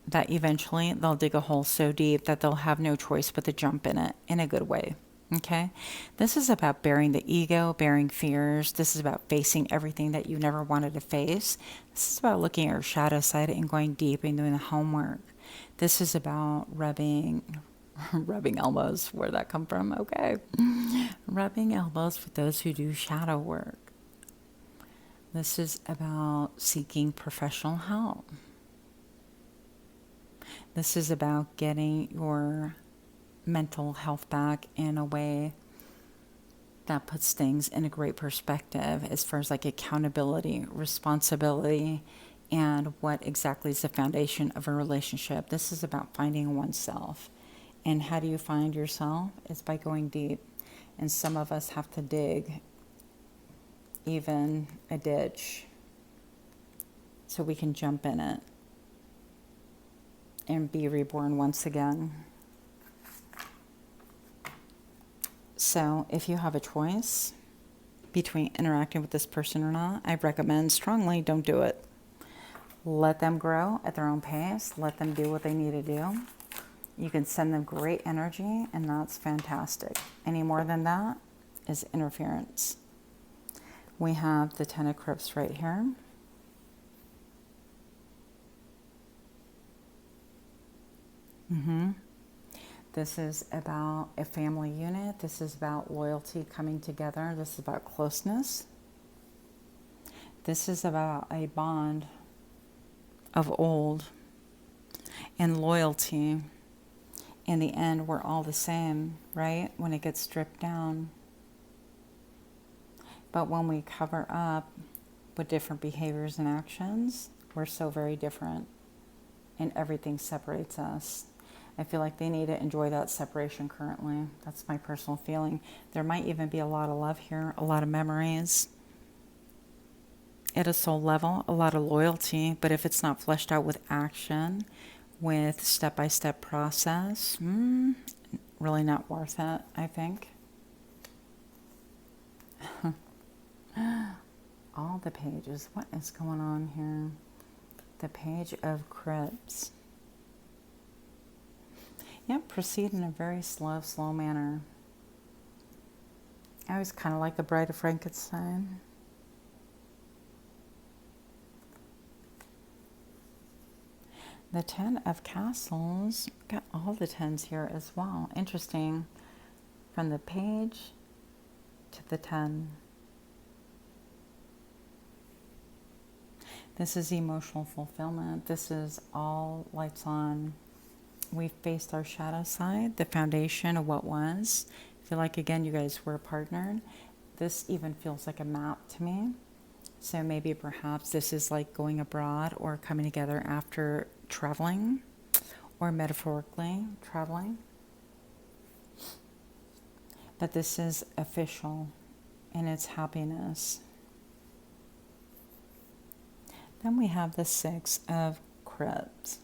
that eventually they'll dig a hole so deep that they'll have no choice but to jump in it in a good way. Okay, this is about bearing the ego, bearing fears. This is about facing everything that you never wanted to face. This is about looking at your shadow side and going deep and doing the homework. This is about rubbing elbows. Where'd that come from? Okay, rubbing elbows for those who do shadow work. This is about seeking professional help. This is about getting your mental health back in a way that puts things in a great perspective as far as like accountability, responsibility, and what exactly is the foundation of a relationship. This is about finding oneself. And how do you find yourself? It's by going deep. And some of us have to dig even a ditch so we can jump in it and be reborn once again. So if you have a choice between interacting with this person or not, I recommend strongly don't do it. Let them grow at their own pace. Let them do what they need to do. You can send them great energy, and that's fantastic. Any more than that is interference. We have the Ten of Cups right here. This is about a family unit. This is about loyalty coming together. This is about closeness. This is about a bond of old and loyalty. In the end, we're all the same, right? When it gets stripped down. But when we cover up with different behaviors and actions, we're so very different. And everything separates us. I feel like they need to enjoy that separation currently. That's my personal feeling. There might even be a lot of love here, a lot of memories. At a soul level, a lot of loyalty. But if it's not fleshed out with action, with step-by-step process, really not worth it, I think. All the pages. What is going on here? The Page of Cups. Yep, proceed in a very slow manner. I was kind of like the Bride of Frankenstein. The Ten of Castles. Got all the tens here as well. Interesting. From the page to the 10. This is emotional fulfillment. This is all lights on. We've faced our shadow side, the foundation of what was. I feel like, again, you guys were partnered. This even feels like a map to me. So maybe perhaps this is like going abroad or coming together after traveling, or metaphorically traveling. But this is official in its happiness. Then we have the Six of Cups.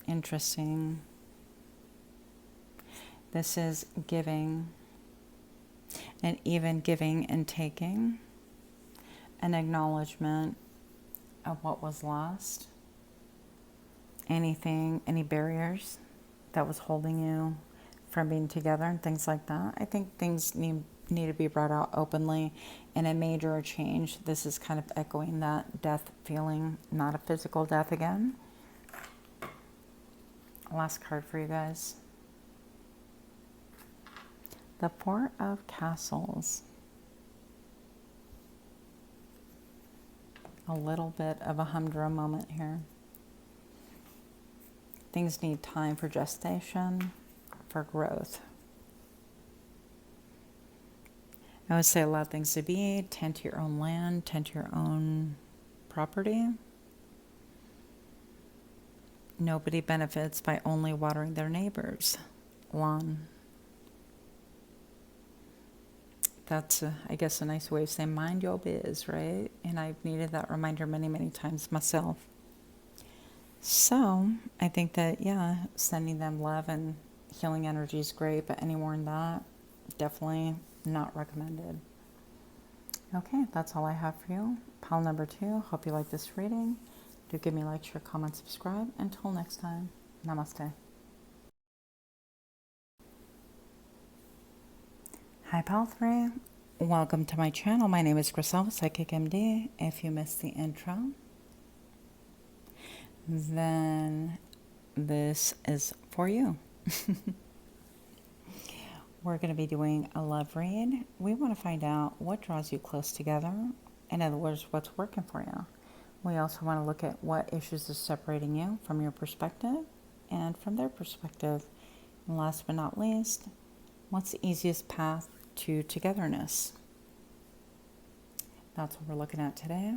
Interesting. This is giving, and even giving and taking, an acknowledgement of what was lost, anything, any barriers that was holding you from being together and things like that. I think things need to be brought out openly in a major change. This is kind of echoing that death feeling, not a physical death again. Last card for you guys. The Four of Castles. A little bit of a humdrum moment here. Things need time for gestation, for growth. I would say allow things to be, tend to your own land, tend to your own property. Nobody benefits by only watering their neighbor's lawn. That's, I guess, a nice way of saying mind your biz, right? And I've needed that reminder many, many times myself. So I think that, yeah, sending them love and healing energy is great, but any more than that, definitely not recommended. Okay, that's all I have for you. Pile number 2. Hope you like this reading. Do give me a like, share, comment, subscribe. Until next time, namaste. Hi, Pal 3. Welcome to my channel. My name is Griselda, Psychic MD. If you missed the intro, then this is for you. We're going to be doing a love read. We want to find out what draws you close together. In other words, what's working for you. We also want to look at what issues are separating you from your perspective and from their perspective. And last but not least, what's the easiest path to togetherness? That's what we're looking at today.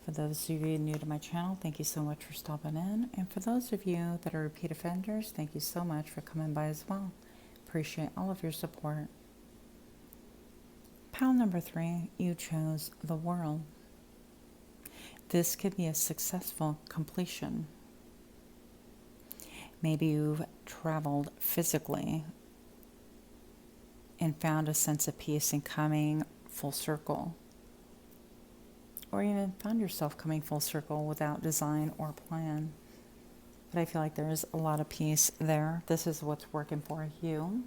For those of you new to my channel, thank you so much for stopping in. And for those of you that are repeat offenders, thank you so much for coming by as well. Appreciate all of your support. Pile number 3, you chose the world. This could be a successful completion. Maybe you've traveled physically and found a sense of peace in coming full circle. Or even found yourself coming full circle without design or plan. But I feel like there is a lot of peace there. This is what's working for you.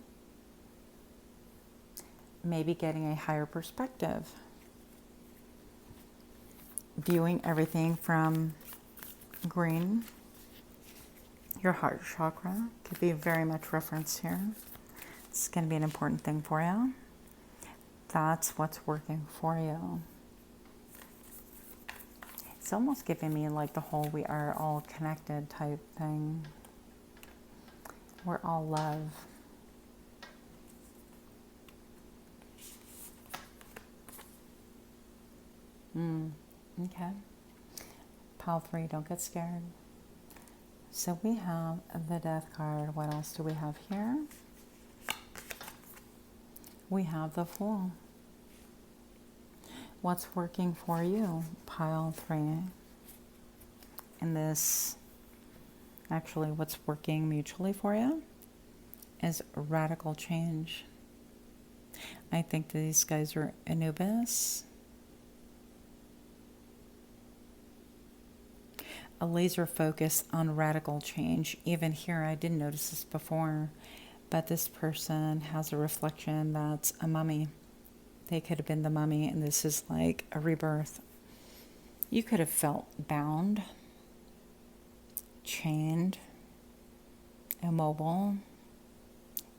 Maybe getting a higher perspective. Viewing everything from green. Your heart chakra could be very much referenced here. It's going to be an important thing for you. That's what's working for you. It's almost giving me like the whole we are all connected type thing. We're all love. Okay. Pile 3, don't get scared. So we have the Death card. What else do we have here? We have the Fool. What's working for you, Pile 3? And this, actually, what's working mutually for you is radical change. I think these guys are Anubis. A laser focus on radical change. Even here, I didn't notice this before, but this person has a reflection that's a mummy. They could have been the mummy, and this is like a rebirth. You could have felt bound, chained, immobile,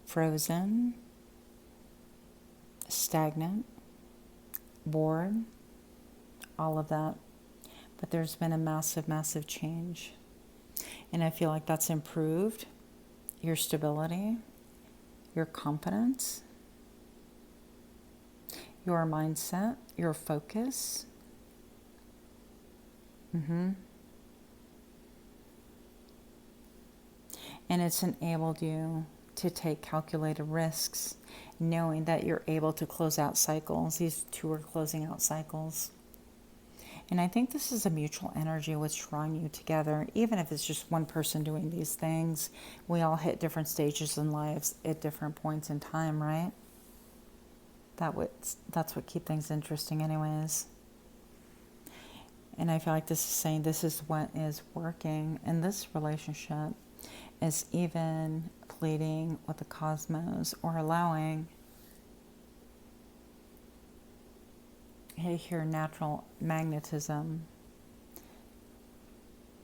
frozen, stagnant, bored, all of that. But there's been a massive, massive change. And I feel like that's improved your stability, your confidence, your mindset, your focus. And it's enabled you to take calculated risks, knowing that you're able to close out cycles. These two are closing out cycles. And I think this is a mutual energy what's drawing you together, even if it's just one person doing these things. We all hit different stages in lives at different points in time, right? That's what keeps things interesting anyways. And I feel like this is saying this is what is working in this relationship, is even pleading with the cosmos or allowing your natural magnetism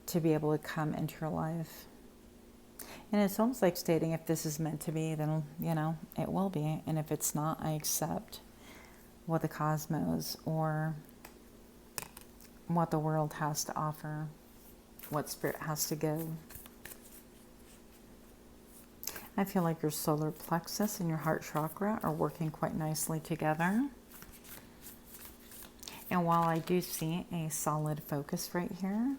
to be able to come into your life. And it's almost like stating, if this is meant to be, then, it will be. And if it's not, I accept what the cosmos or what the world has to offer, what spirit has to give. I feel like your solar plexus and your heart chakra are working quite nicely together. And while I do see a solid focus right here,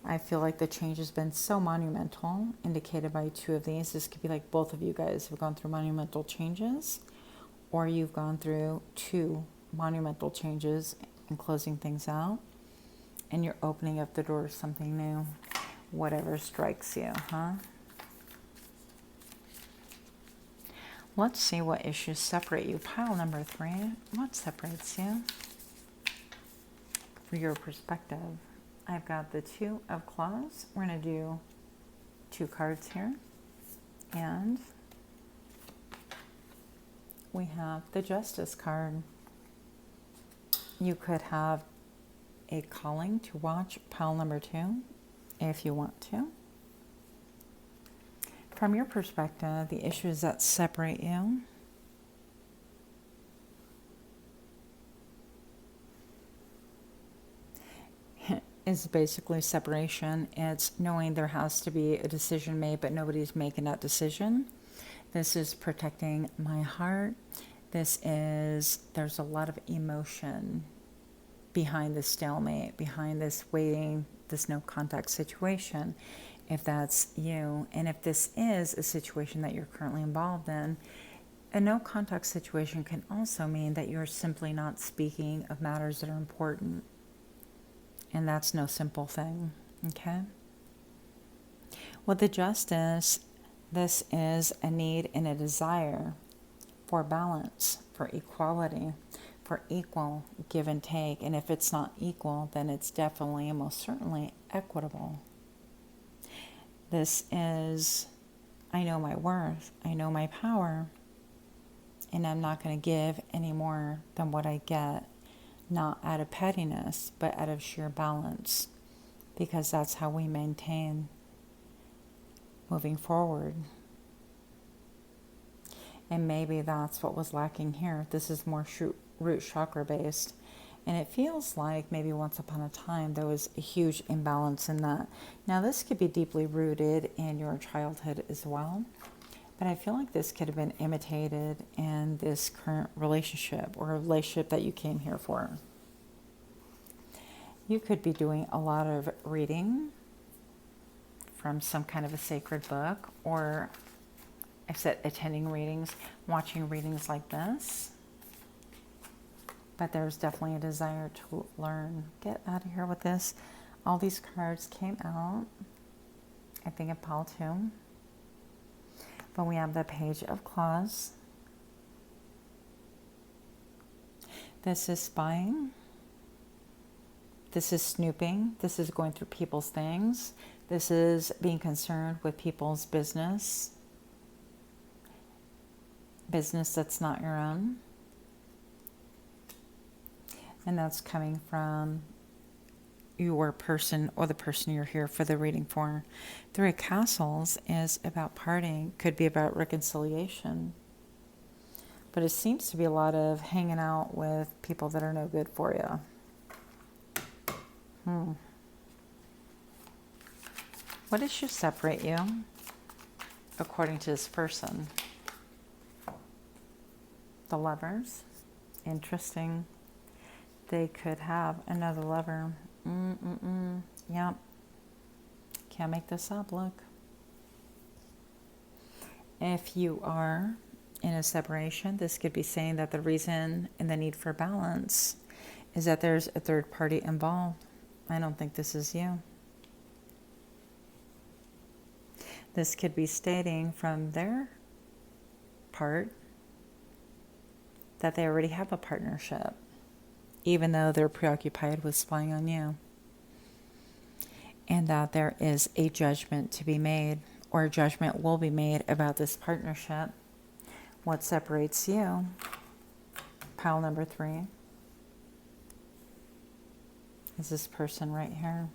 I feel like the change has been so monumental, indicated by two of these. This could be like both of you guys have gone through monumental changes, or you've gone through two monumental changes and closing things out, and you're opening up the door to something new, whatever strikes you, huh? Let's see what issues separate you. Pile number 3, what separates you? For your perspective, I've got the 2 of Claws. We're going to do 2 cards here. And we have the Justice card. You could have a calling to watch pile number 2 if you want to. From your perspective, the issues that separate you is basically separation. It's knowing there has to be a decision made, but nobody's making that decision. This is protecting my heart. There's a lot of emotion behind this stalemate, behind this waiting, this no contact situation, if that's you. And if this is a situation that you're currently involved in, a no contact situation can also mean that you're simply not speaking of matters that are important. And that's no simple thing, okay? With the Justice, this is a need and a desire for balance, for equality, for equal give and take. And if it's not equal, then it's definitely and most certainly equitable. This is, I know my worth, I know my power, and I'm not going to give any more than what I get, not out of pettiness, but out of sheer balance, because that's how we maintain moving forward. And maybe that's what was lacking here. This is more root chakra based. And it feels like maybe once upon a time there was a huge imbalance in that. Now this could be deeply rooted in your childhood as well. But I feel like this could have been imitated in this current relationship or a relationship that you came here for. You could be doing a lot of reading from some kind of a sacred book, or I've said attending readings, watching readings like this. But there's definitely a desire to learn. Get out of here with this. All these cards came out, I think, in pile 2. But we have the Page of Claws. This is spying. This is snooping. This is going through people's things. This is being concerned with people's business. Business that's not your own. And that's coming from your person or the person you're here for the reading for. Three of Castles is about parting, could be about reconciliation. But it seems to be a lot of hanging out with people that are no good for you. What should separate you, according to this person? The Lovers. Interesting. They could have another lover. Yep. Can't make this up, look. If you are in a separation, this could be saying that the reason and the need for balance is that there's a third party involved. I don't think this is you. This could be stating from their part that they already have a partnership, even though they're preoccupied with spying on you. And that there is a judgment to be made, or a judgment will be made about this partnership. What separates you? Pile number 3 is this person right here.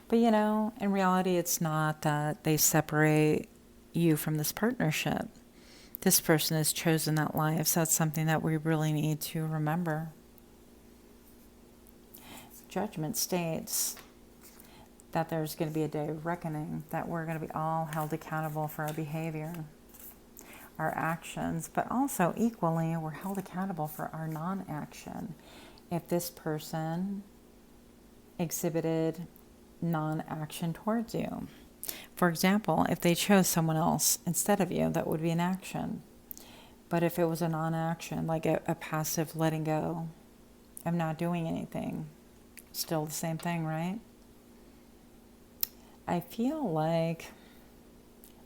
But you know, in reality, it's not that they separate you from this partnership. This person has chosen that life, so that's something that we really need to remember. Judgment states that there's going to be a day of reckoning, that we're going to be all held accountable for our behavior, our actions, but also equally we're held accountable for our non-action. If this person exhibited non-action towards you. For example, if they chose someone else instead of you, that would be an action. But if it was a non-action, like a passive letting go of not doing anything, still the same thing, right? I feel like,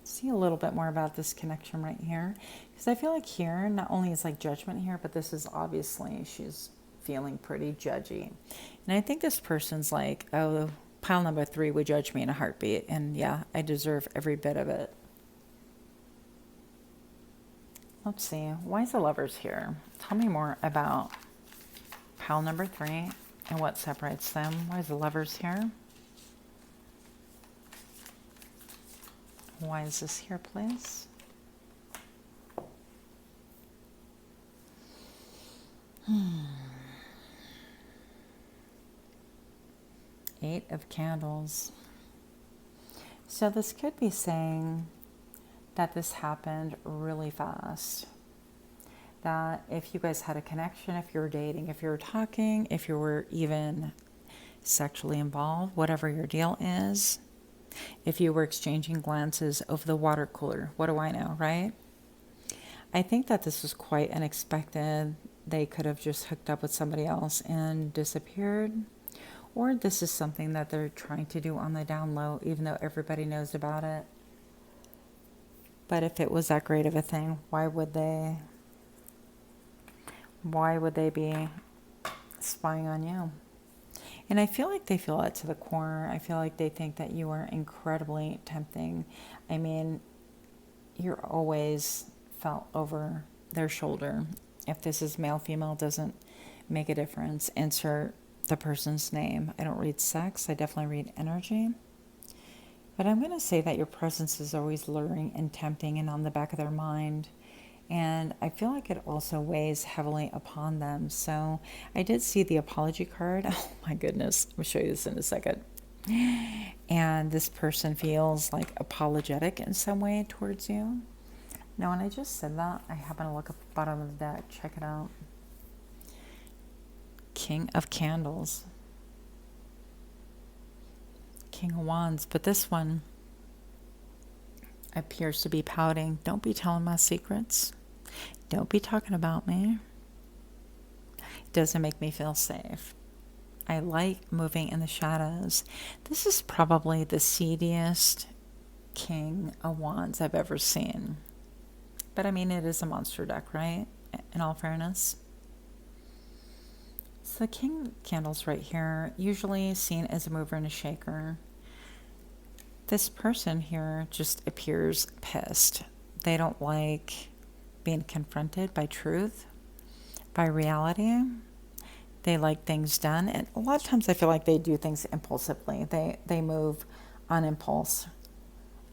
see a little bit more about this connection right here, because I feel like here, not only is like judgment here, but this is obviously, she's feeling pretty judgy. And I think this person's like, oh, pile number 3 would judge me in a heartbeat. And yeah, I deserve every bit of it. Let's see. Why is the Lovers here? Tell me more about pile number 3 and what separates them. Why is the Lovers here? Why is this here, please? Eight of Candles. So this could be saying that this happened really fast. That if you guys had a connection, if you were dating, if you were talking, if you were even sexually involved, whatever your deal is, if you were exchanging glances over the water cooler, what do I know, right? I think that this was quite unexpected. They could have just hooked up with somebody else and disappeared. Or this is something that they're trying to do on the down low, even though everybody knows about it. But if it was that great of a thing, why would they be spying on you? And I feel like they feel it to the core. I feel like they think that you are incredibly tempting. I mean, you're always felt over their shoulder. If this is male, female, doesn't make a difference. Insert the person's name. I don't read sex. I definitely read energy. But I'm going to say that your presence is always luring and tempting and on the back of their mind. And I feel like it also weighs heavily upon them. So I did see the apology card. Oh my goodness. I'll show you this in a second. And this person feels like apologetic in some way towards you. Now, when I just said that, I happen to look at the bottom of the deck. Check it out. King of Candles. King of Wands. But this one appears to be pouting. Don't be telling my secrets. Don't be talking about me. It doesn't make me feel safe. I like moving in the shadows. This is probably the seediest King of Wands I've ever seen. But I mean, it is a monster deck, right? In all fairness. So the King of Candles right here, usually seen as a mover and a shaker. This person here just appears pissed. They don't like being confronted by truth, by reality. They like things done. And a lot of times I feel like they do things impulsively. They move on impulse.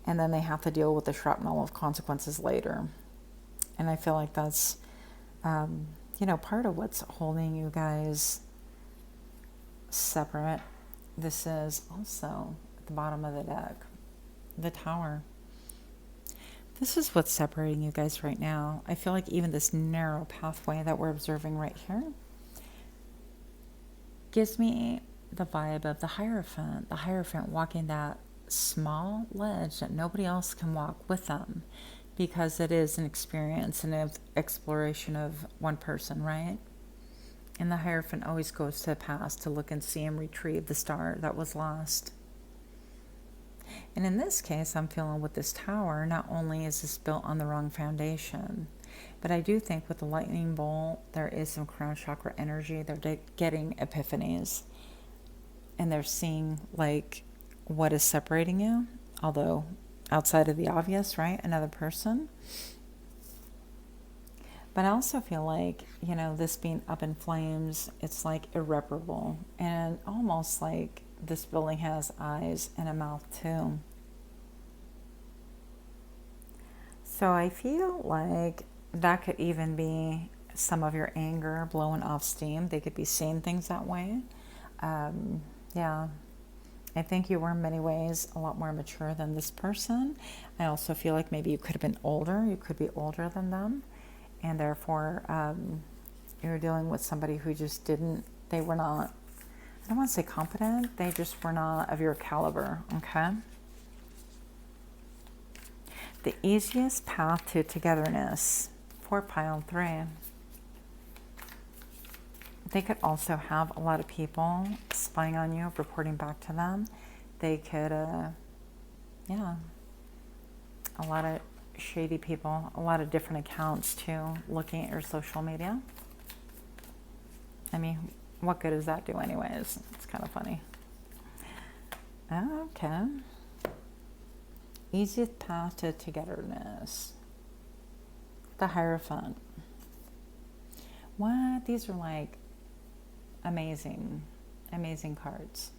And then they have to deal with the shrapnel of consequences later. And I feel like that's, part of what's holding you guys separate. This is also at the bottom of the deck, the Tower. This is what's separating you guys right now. I feel like even this narrow pathway that we're observing right here gives me the vibe of the Hierophant walking that small ledge that nobody else can walk with them, because it is an experience and an exploration of one person, right? And the Hierophant always goes to the past to look and see and retrieve the star that was lost. And in this case, I'm feeling with this Tower, not only is this built on the wrong foundation, but I do think with the lightning bolt, there is some crown chakra energy. They're getting epiphanies. And they're seeing, like, what is separating you, although outside of the obvious, right? Another person. But I also feel like, this being up in flames, it's like irreparable. And almost like this building has eyes and a mouth too. So I feel like that could even be some of your anger blowing off steam. They could be seeing things that way. Yeah. I think you were in many ways a lot more mature than this person. I also feel like maybe you could have been older. You could be older than them. And therefore, you're dealing with somebody who just they were not, I don't want to say competent, they just were not of your caliber, okay? The easiest path to togetherness for pile 3. They could also have a lot of people spying on you, reporting back to them. They could, a lot of shady people, a lot of different accounts too, looking at your social media. I mean, what good does that do anyways? It's kind of funny. Okay. Easiest path to togetherness. The Hierophant. What? These are like amazing, amazing cards.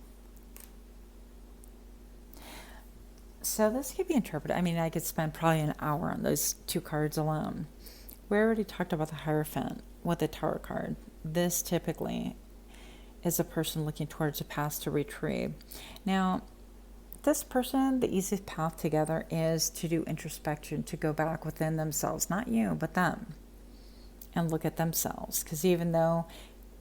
So this could be interpreted. I mean, I could spend probably an hour on those two cards alone. We already talked about the Hierophant with the Tower card. This typically is a person looking towards the past to retrieve. Now, this person, the easiest path together is to do introspection, to go back within themselves, not you, but them, and look at themselves. Because even though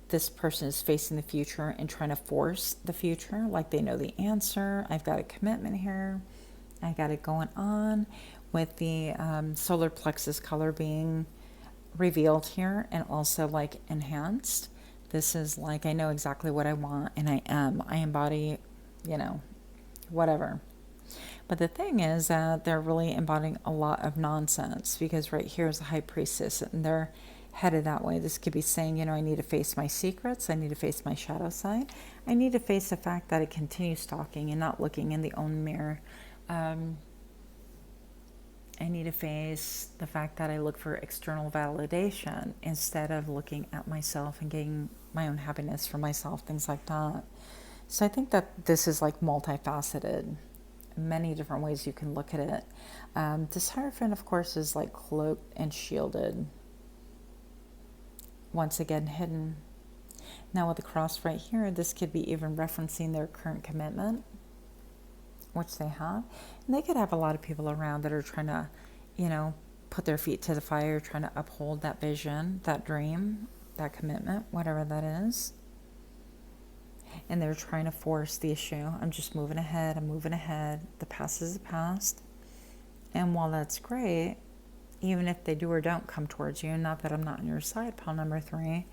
this person is facing the future and trying to force the future, like they know the answer, I've got a commitment here, I got it going on, with the solar plexus color being revealed here and also like enhanced. This is like, I know exactly what I want, and I embody, whatever. But the thing is that they're really embodying a lot of nonsense, because right here is the High Priestess and they're headed that way. This could be saying, I need to face my secrets, I need to face my shadow side, I need to face the fact that I continue stalking and not looking in the own mirror. I need to face the fact that I look for external validation instead of looking at myself and getting my own happiness for myself, things like that. So I think that this is like multifaceted, many different ways you can look at it. This Hierophant, of course, is like cloaked and shielded. Once again, hidden. Now with the cross right here, this could be even referencing their current commitment, which they have. And they could have a lot of people around that are trying to, put their feet to the fire, trying to uphold that vision, that dream, that commitment, whatever that is. And they're trying to force the issue. I'm just moving ahead. I'm moving ahead. The past is the past. And while that's great, even if they do or don't come towards you, not that I'm not on your side, pile number 3,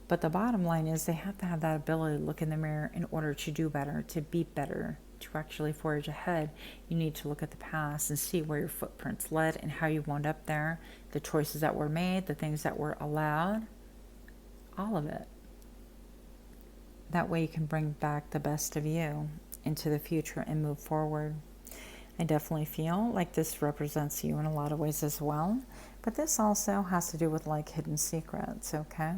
but the bottom line is they have to have that ability to look in the mirror in order to do better, to be better, to actually forge ahead. You need to look at the past and see where your footprints led and how you wound up there, the choices that were made, the things that were allowed, all of it. That way you can bring back the best of you into the future and move forward. I definitely feel like this represents you in a lot of ways as well. But this also has to do with like hidden secrets, okay?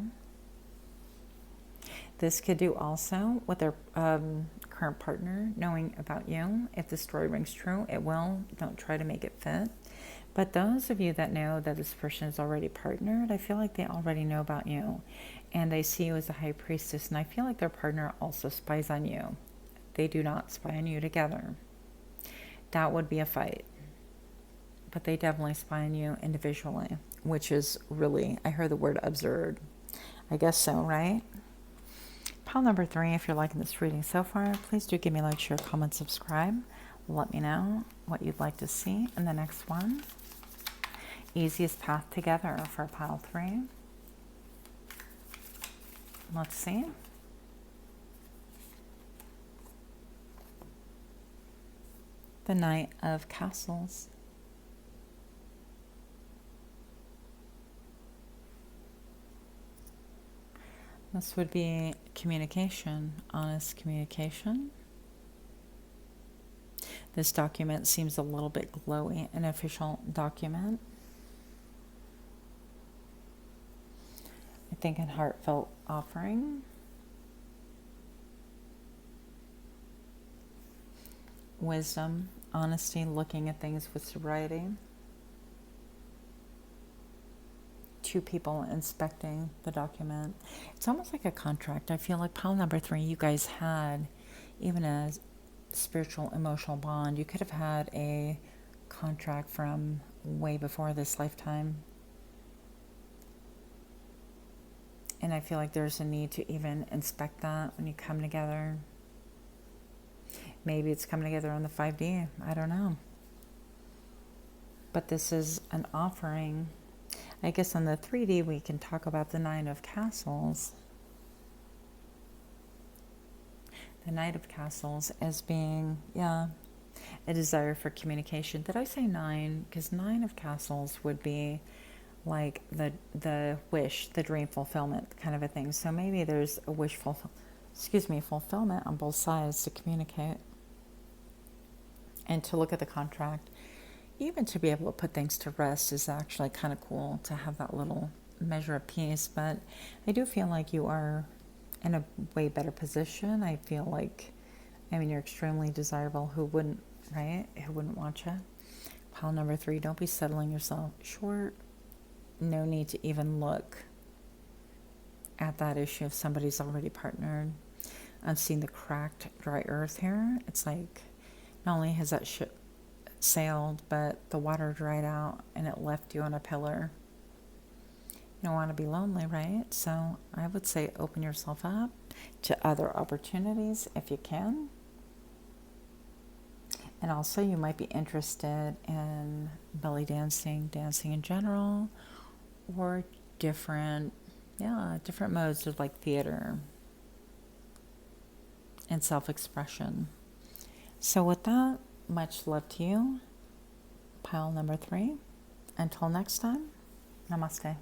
This could do also with their current partner knowing about you. If the story rings true, it will. Don't try to make it fit. But those of you that know that this person is already partnered, I feel like they already know about you. And they see you as a High Priestess. And I feel like their partner also spies on you. They do not spy on you together. That would be a fight. But they definitely spy on you individually, which is really, I heard the word absurd. I guess so, right? Pile number 3, if you're liking this reading so far, please do give me a like, share, comment, subscribe. Let me know what you'd like to see in the next one. Easiest path together for pile 3. Let's see. The Knight of Castles. This would be communication, honest communication. This document seems a little bit glowy, an official document. I think a heartfelt offering. Wisdom, honesty, looking at things with sobriety. 2 people inspecting the document. It's almost like a contract. I feel like pile number 3, you guys had even a spiritual, emotional bond. You could have had a contract from way before this lifetime. And I feel like there's a need to even inspect that when you come together. Maybe it's coming together on the 5D. I don't know. But this is an offering. I guess on the 3D we can talk about the Nine of Castles. The Knight of Castles as being, a desire for communication. Did I say 9? Because 9 of Castles would be like the wish, the dream fulfillment kind of a thing. So maybe there's a wish fulfillment on both sides to communicate and to look at the contract. even to be able to put things to rest is actually kind of cool to have that little measure of peace. But I do feel like you are in a way better position. I feel like, I mean, you're extremely desirable. Who wouldn't, right? Who wouldn't want you? Pile number 3, don't be settling yourself short. No need to even look at that issue if somebody's already partnered. I'm seeing the cracked dry earth here. It's like not only has that ship sailed, but the water dried out and it left you on a pillar. You don't want to be lonely, right? So I would say open yourself up to other opportunities if you can. And also you might be interested in belly dancing, dancing in general, or different modes of like theater and self-expression. So with that, much love to you. Pile number 3. Until next time, namaste.